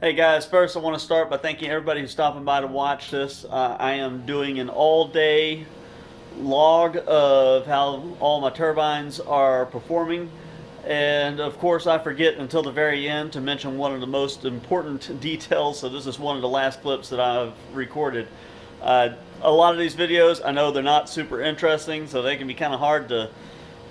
Hey guys, first I want to start by thanking everybody who's stopping by to watch this. I am doing an all-day log of how all my turbines are performing. And of course I forget until the very end to mention one of the most important details, so this is one of the last clips that I've recorded. A lot of these videos, I know they're not super interesting, so they can be kind of hard to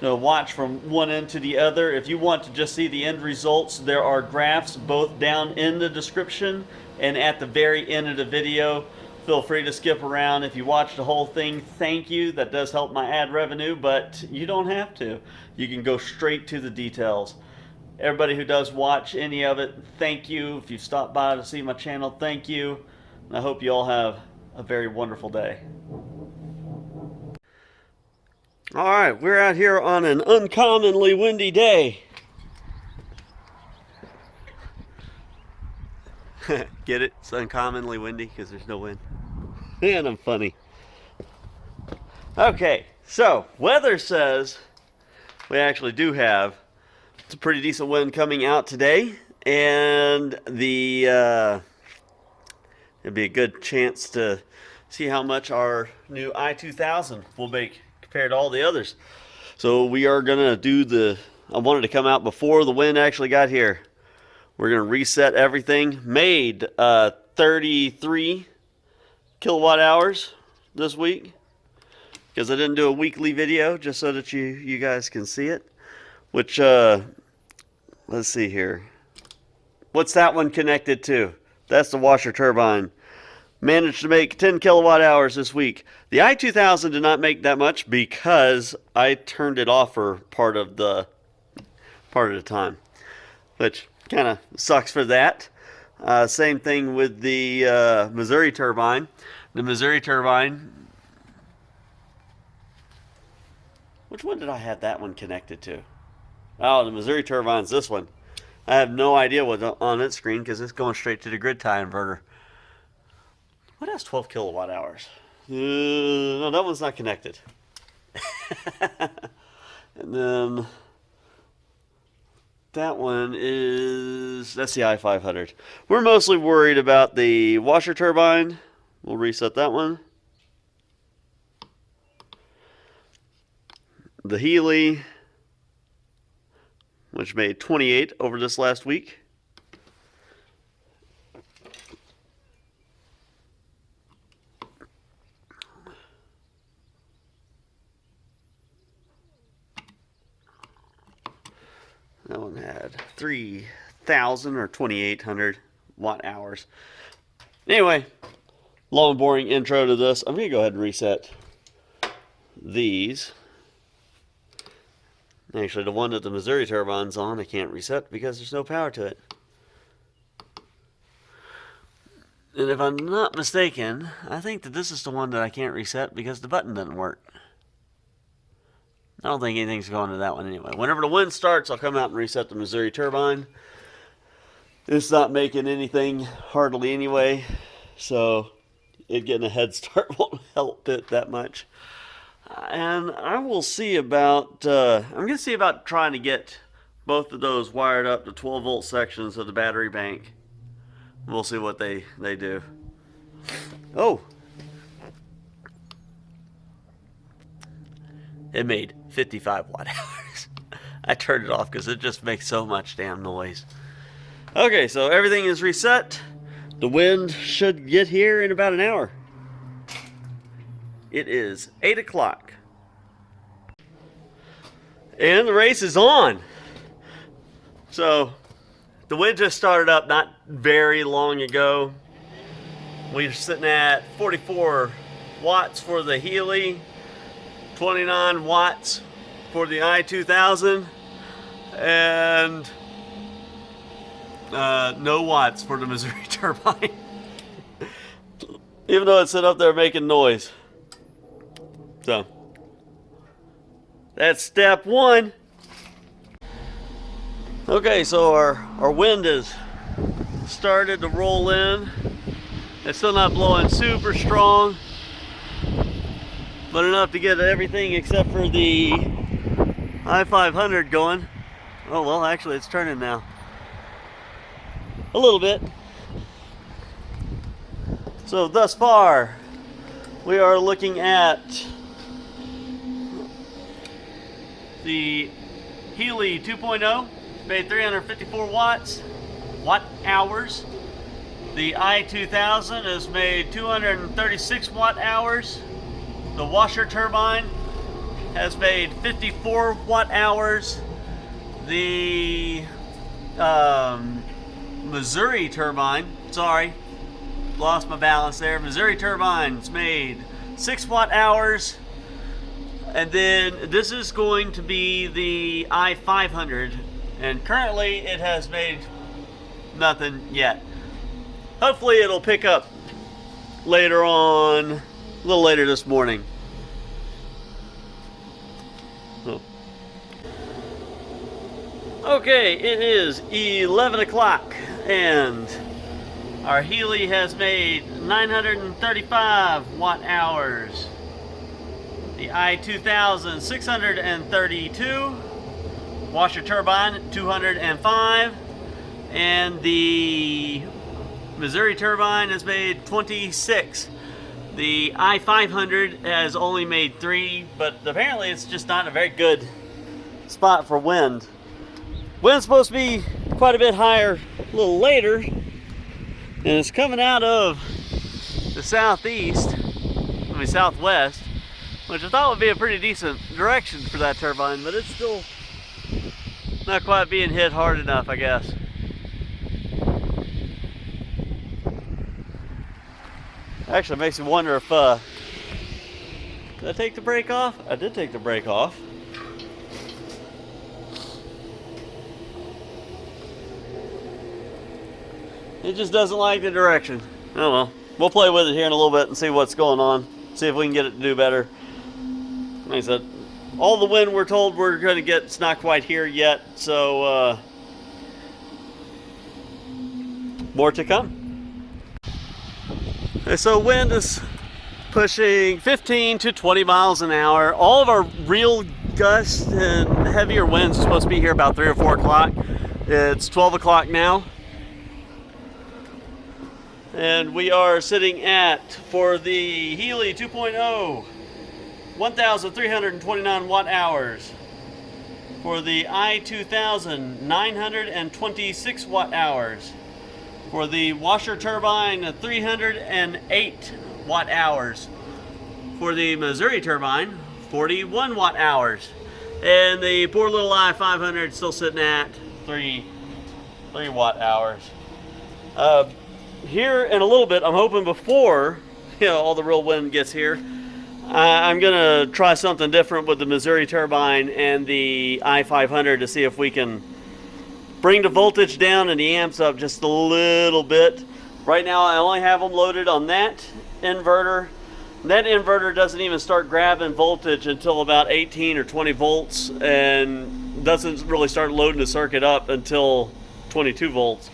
watch from one end to the other. If you want to just see the end results, there are graphs both down in the description and at the very end of the video. Feel free to skip around. If you watch the whole thing, thank you. That does help my ad revenue, but you don't have to. You can go straight to the details. Everybody who does watch any of it, thank you. If you've stopped by to see my channel, thank you. And I hope you all have a very wonderful day. All right, we're out here on an uncommonly windy day. Get it? It's uncommonly windy because there's no wind. And I'm funny. Okay, so weather says we actually do have it's a pretty decent wind coming out today, and it'd be a good chance to see how much our new i2000 will make compared to all the others. So we are gonna do I wanted to come out before the wind actually got here. We're gonna reset everything. Made 33 kilowatt hours this week because I didn't do a weekly video, just so that you guys can see it. Which let's see here. What's that one connected to? That's the washer turbine. Managed to make 10 kilowatt hours this week. The i2000 did not make that much because I turned it off for part of the time, which kind of sucks for that. Same thing with the Missouri turbine. The Missouri turbine, which one did I have that one connected to? Oh, the Missouri turbine's this one. I have no idea what's on its screen because it's going straight to the grid tie inverter. What has 12 kilowatt hours? No, that one's not connected. And then that one that's the i500. We're mostly worried about the washer turbine. We'll reset that one. The Heli, which made 28 over this last week. That one had 3,000 or 2,800 watt hours. Anyway, long boring intro to this. I'm going to go ahead and reset these. Actually, the one that the Missouri turbine's on, I can't reset because there's no power to it. And if I'm not mistaken, I think that this is the one that I can't reset because the button doesn't work. I don't think anything's going to that one anyway. Whenever the wind starts, I'll come out and reset the Missouri turbine. It's not making anything hardly anyway, so it getting a head start won't help it that much. And I will see about, I'm going to see about trying to get both of those wired up to 12 volt sections of the battery bank. We'll see what they do. Oh! It made 55 watt hours. I turned it off because it just makes so much damn noise. Okay, so everything is reset. The wind should get here in about an hour. It is 8 o'clock. And the race is on. So, the wind just started up not very long ago. We're sitting at 44 watts for the Heli. 29 watts for the i2000, and no watts for the Missouri turbine. Even though it's sitting up there making noise. So, that's step one. Okay, so our wind has started to roll in. It's still not blowing super strong, but enough to get everything except for the i500 going. Oh well, actually it's turning now a little bit. So thus far, we are looking at the Heli 2.0, made 354 watt hours. The i2000 has made 236 watt hours. The washer turbine has made 54 watt hours. The Missouri turbine, sorry, lost my balance there. Missouri turbine's made 6 watt hours. And then this is going to be the i500, and currently it has made nothing yet. Hopefully it'll pick up later on, a little later this morning. So. Okay, it is 11 o'clock and our Heli has made 935 watt hours. The i2000 632, washer turbine 205, and the Missouri turbine has made 26. The i500 has only made 3, but apparently it's just not a very good spot for wind. Wind's supposed to be quite a bit higher a little later, and it's coming out of the southeast, southwest, which I thought would be a pretty decent direction for that turbine, but it's still not quite being hit hard enough, I guess. Actually, it makes me wonder if, did I take the brake off? I did take the brake off. It just doesn't like the direction. Oh well, we'll play with it here in a little bit and see what's going on. See if we can get it to do better. Like I said, all the wind we're told we're going to get, it's not quite here yet, so more to come. Okay, so wind is pushing 15 to 20 miles an hour. All of our real gusts and heavier winds are supposed to be here about 3 or 4 o'clock. It's 12 o'clock now. And we are sitting at, for the Heli 2.0, 1,329 watt hours. For the i2000, 926 watt hours. For the washer turbine, 308 watt hours. For the Missouri turbine, 41 watt hours. And the poor little i500 still sitting at 3 watt hours. Here in a little bit, I'm hoping before all the real wind gets here, I'm gonna try something different with the Missouri turbine and the i500 to see if we can bring the voltage down and the amps up just a little bit. Right now I only have them loaded on that inverter. That inverter doesn't even start grabbing voltage until about 18 or 20 volts and doesn't really start loading the circuit up until 22 volts.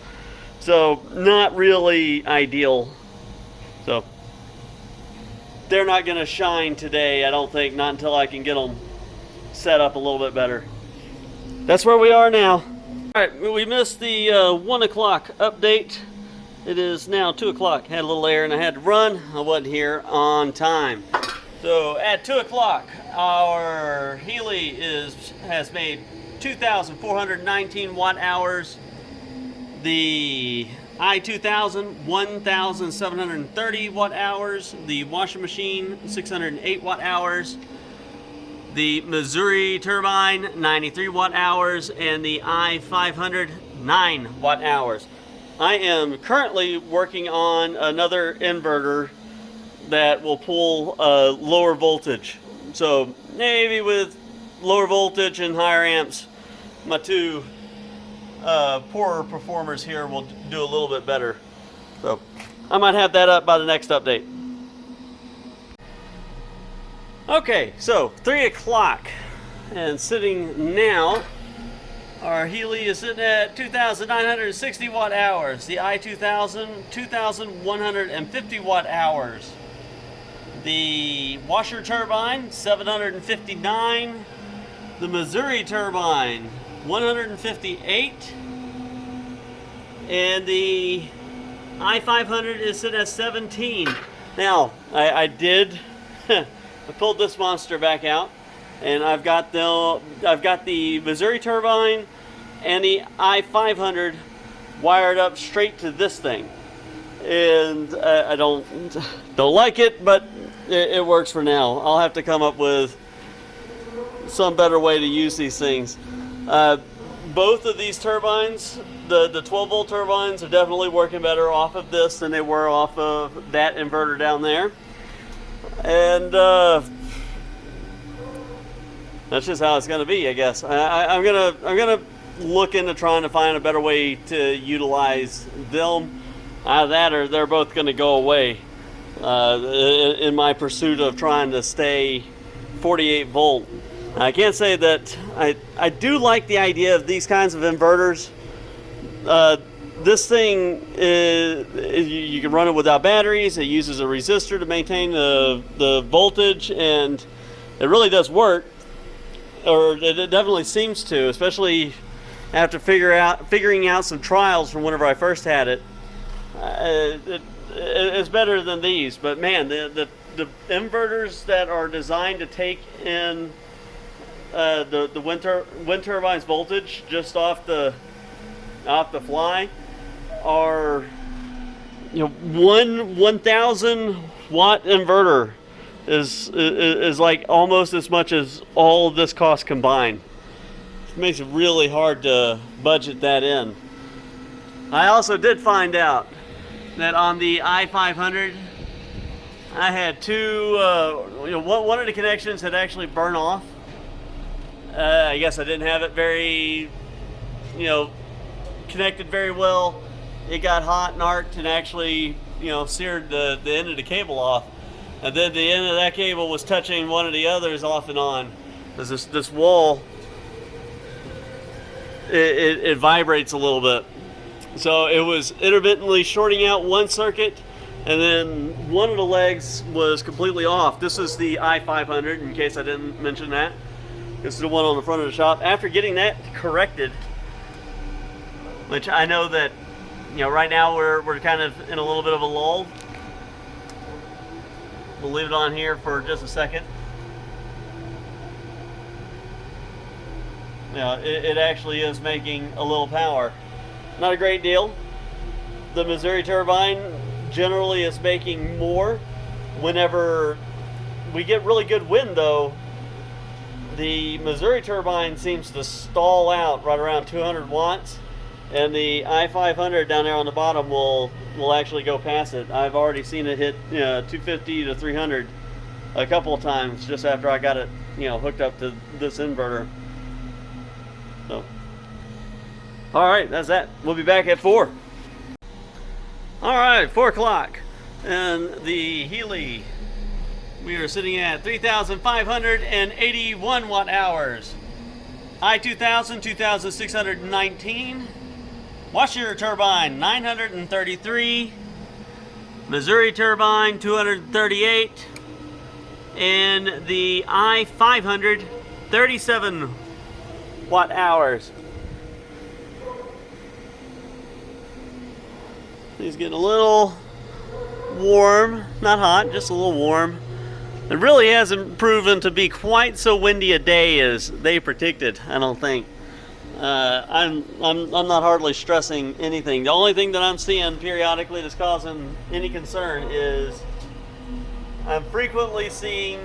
So not really ideal. So they're not going to shine today, I don't think, not until I can get them set up a little bit better. That's where we are now. Alright, we missed the 1 o'clock update. It is now 2 o'clock. Had a little air and I had to run. I wasn't here on time. So at 2 o'clock, our Heli has made 2,419 watt hours. The i2000, 1,730 watt hours. The washing machine, 608 watt hours. The Missouri turbine, 93 watt hours. And the i500, 9 watt hours. I am currently working on another inverter that will pull lower voltage. So maybe with lower voltage and higher amps, my two poorer performers here will do a little bit better. So I might have that up by the next update. Okay, so 3 o'clock and sitting now, our Heli is sitting at 2,960 watt hours. The i2000, 2,150 watt hours. The washer turbine, 759. The Missouri turbine, 158. And the i500 is sitting at 17. Now, I did, I pulled this monster back out, and I've got the Missouri turbine and the i500 wired up straight to this thing. And I don't like it, but it works for now. I'll have to come up with some better way to use these things. Both of these turbines, the 12 volt turbines, are definitely working better off of this than they were off of that inverter down there. And that's just how it's going to be, I guess. I'm gonna look into trying to find a better way to utilize them. That or they're both going to go away in my pursuit of trying to stay 48 volt. I can't say that I do like the idea of these kinds of inverters. This thing you can run it without batteries. It uses a resistor to maintain the voltage, and it really does work, or it definitely seems to, especially after figuring out some trials from whenever I first had it. It's better than these, but man, the inverters that are designed to take in the wind turbine's voltage just off the fly are, 1,000 watt inverter is like almost as much as all of this cost combined. It makes it really hard to budget that in. I also did find out that on the i500 I had two, one of the connections had actually burned off. I guess I didn't have it very, connected very well. It got hot and arced and actually, seared the end of the cable off. And then the end of that cable was touching one of the others off and on. Because this wall, it vibrates a little bit. So it was intermittently shorting out one circuit, and then one of the legs was completely off. This is the i500, in case I didn't mention that. This is the one on the front of the shop. After getting that corrected, which I know that, right now we're kind of in a little bit of a lull. We'll leave it on here for just a second. It actually is making a little power. Not a great deal. The Missouri turbine generally is making more. Whenever we get really good wind, though, the Missouri turbine seems to stall out right around 200 watts, and the i500 down there on the bottom will actually go past it. I've already seen it hit 250 to 300 a couple of times just after I got it hooked up to this inverter. So, all right, that's that. We'll be back at 4. All right, 4 o'clock, and the Heli, we are sitting at 3,581 watt hours. i2000 2,619. Washer turbine 933. Missouri turbine 238. And the i500 37 watt hours. He's getting a little warm, not hot, just a little warm. It really hasn't proven to be quite so windy a day as they predicted, I don't think. I'm not hardly stressing anything. The only thing that I'm seeing periodically that's causing any concern is I'm frequently seeing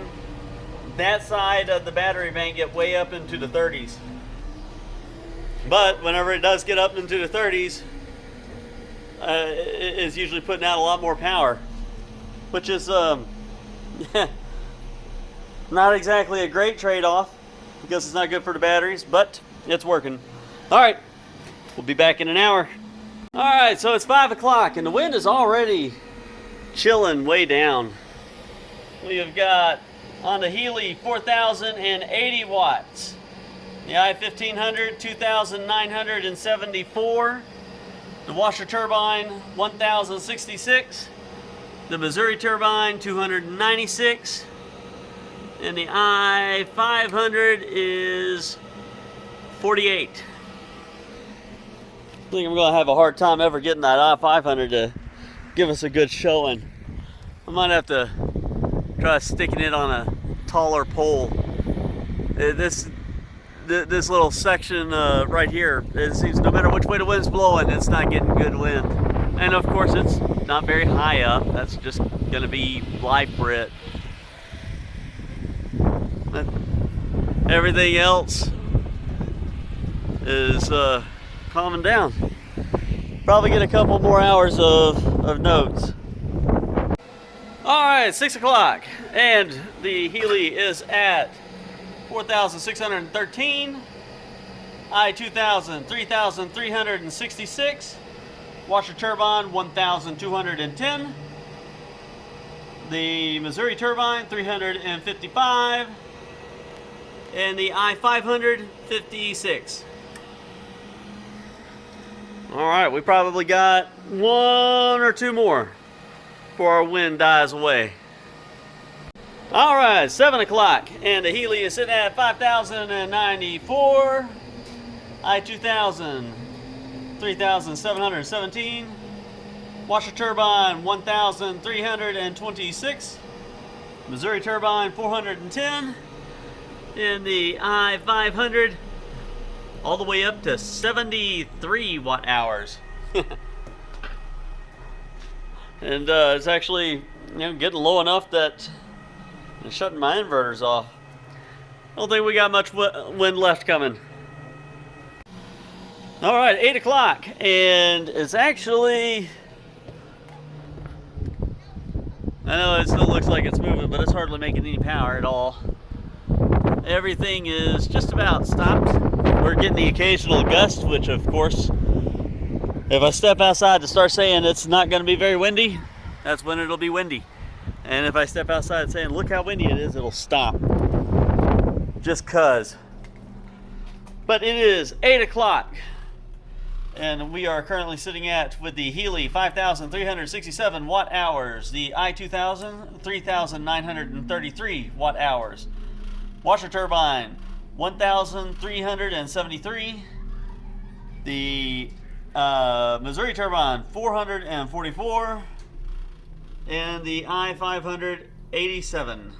that side of the battery bank get way up into the 30s. But whenever it does get up into the 30s, it's usually putting out a lot more power, which is not exactly a great trade-off because it's not good for the batteries, but it's working. All right, we'll be back in an hour. All right, so it's 5 o'clock and the wind is already chilling way down. We have got on the Heli 4,080 watts. The i1500 2,974. The washer turbine 1,066. The Missouri turbine 296. And the i500 is 48. I think I'm going to have a hard time ever getting that i500 to give us a good showing. I might have to try sticking it on a taller pole. This little section right here, it seems no matter which way the wind's blowing, it's not getting good wind. And of course it's not very high up. That's just going to be life for it. But everything else is calming down. Probably get a couple more hours of notes. All right, 6 o'clock, and the Heli is at 4,613, i2000 3,366, washer turbine 1,210, the Missouri turbine 355, and the i500 56. All right, we probably got one or two more before our wind dies away. All right, 7 o'clock, and the Heli is sitting at 5,094, i2000 3,717, washer turbine 1,326, Missouri turbine 410, and the i500 all the way up to 73 watt hours. And it's actually, getting low enough that I'm shutting my inverters off. I don't think we got much wind left coming. All right, 8 o'clock, and it's actually, I know it still looks like it's moving, but it's hardly making any power at all. Everything is just about stopped. We're getting the occasional gust, which of course, if I step outside to start saying it's not going to be very windy, that's when it'll be windy. And if I step outside saying, look how windy it is, it'll stop. Just cuz. But it is 8 o'clock. And we are currently sitting at, with the Heli, 5,367 watt hours. The i2000, 3,933 watt hours. Washer turbine, 1,373. The Missouri turbine, 444. And the i500, 87.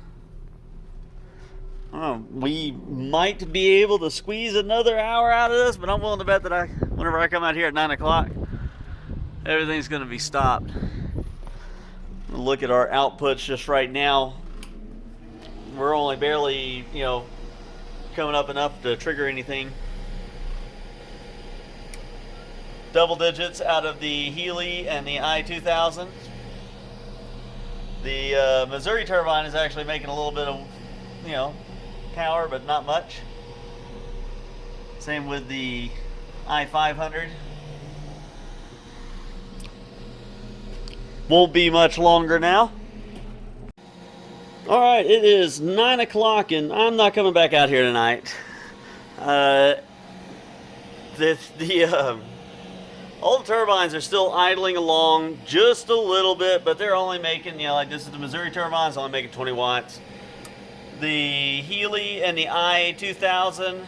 We might be able to squeeze another hour out of this, but I'm willing to bet that whenever I come out here at 9 o'clock, everything's going to be stopped. Look at our outputs just right now. We're only barely, coming up enough to trigger anything. Double digits out of the Heli and the i2000. The Missouri turbine is actually making a little bit of, power, but not much. Same with the i500. Won't be much longer now. All right, it is 9 o'clock, and I'm not coming back out here tonight. All the turbines are still idling along just a little bit, but they're only making, like this is the Missouri turbines, only making 20 watts. The Heli and the i2000,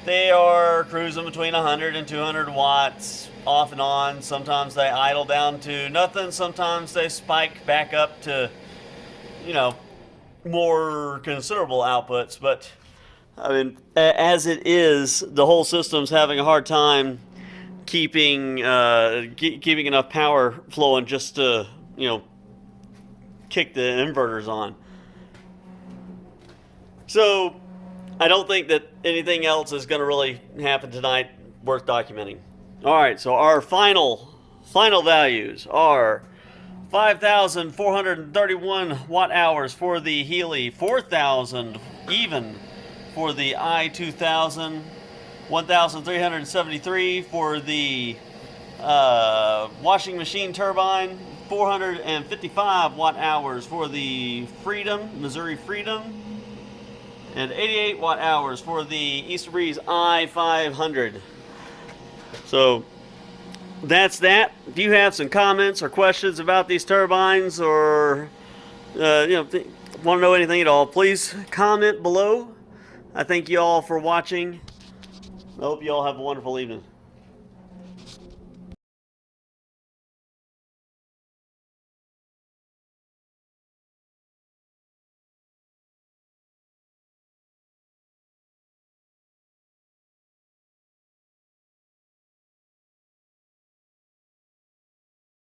they are cruising between 100 and 200 watts off and on. Sometimes they idle down to nothing. Sometimes they spike back up to, more considerable outputs. But I mean, as it is, the whole system's having a hard time keeping enough power flowing just to, kick the inverters on. So I don't think that anything else is going to really happen tonight worth documenting. All right, so our final values are 5,431 watt hours for the Heli, 4,000 even for the i2000, 1,373 for the washing machine turbine, 455 watt hours for the Missouri Freedom, and 88 watt hours for the iSta Breeze i500. So that's that. If you have some comments or questions about these turbines, or want to know anything at all, please comment below. I thank you all for watching. I hope you all have a wonderful evening.